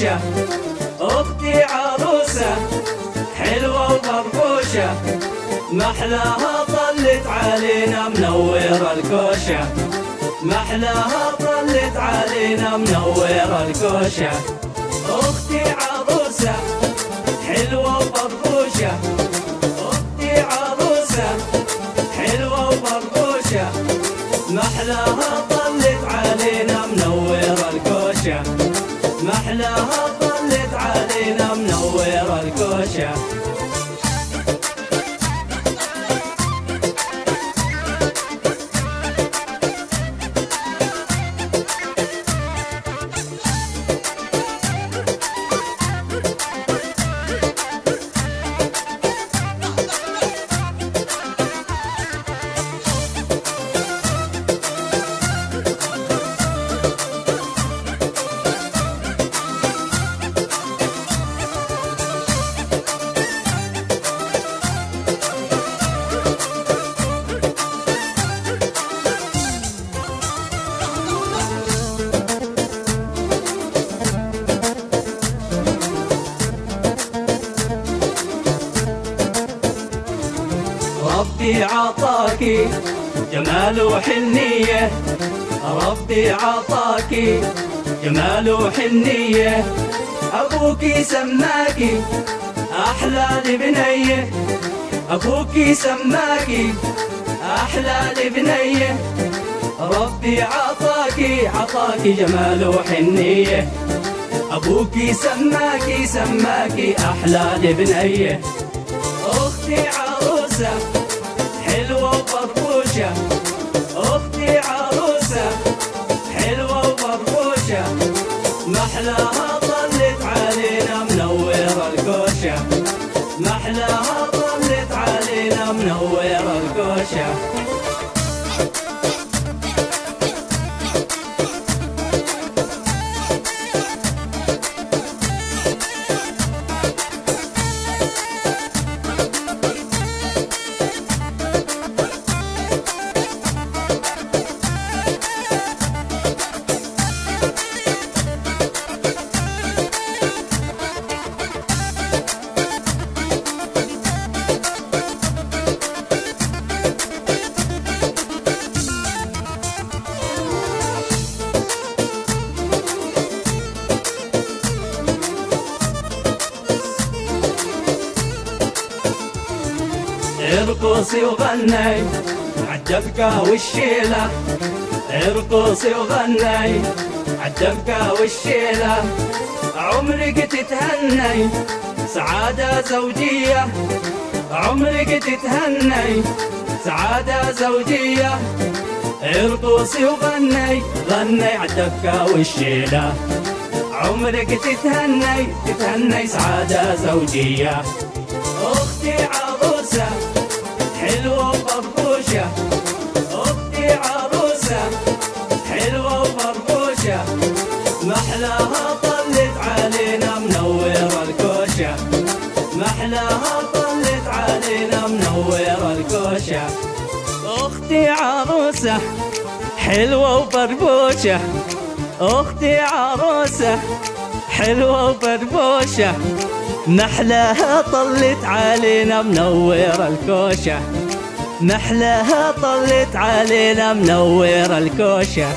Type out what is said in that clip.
وبربوشة، أختي عروسة حلوة وبربوشة، محلاها طلت علينا منورة الكوشة، محلاها طلت علينا منورة الكوشة. أختي عروسة حلوة وبربوشة، أختي عروسة حلوة وبربوشة، محلاها طلت علينا منورة الكوشة، محلاها طلت علينا منورة الكوشة. ربي عطاكي جمال وحنية، ربي عطاكي جمال وحنية، أبوكي سماكي أحلى لبنية، أبوكي سماكي أحلى لبنية. ربي عطاكي جمال وحنية، أبوكي سماكي أحلى لبنية. أختي عروسة حلوة وبربوشة، أختي عروسة حلوة وبربوشة، محلاها طلت علينا منورة الكوشة، محلاها طلت علينا منورة الكوشة. ارقصي وغني عالدبكة والشيلة، ارقصي وغني عالدبكة والشيلة، عمرك تتهني سعادة زوجية، عمرك تتهني سعادة زوجية. ارقصي وغني عالدبكة والشيلة، عمرك تتهني سعادة زوجية. أختي عروسة حلوة وبربوشة، أختي عروسة حلوة وبربوشة، محلاها طلت علينا منورة الكوشة، محلاها طلت علينا منورة الكوشة. أختي عروسة حلوة وبربوشة، أختي عروسة حلوة وبربوشة، محلاها طلت علينا منورة الكوشة، محلاها طلت علينا منورة الكوشة.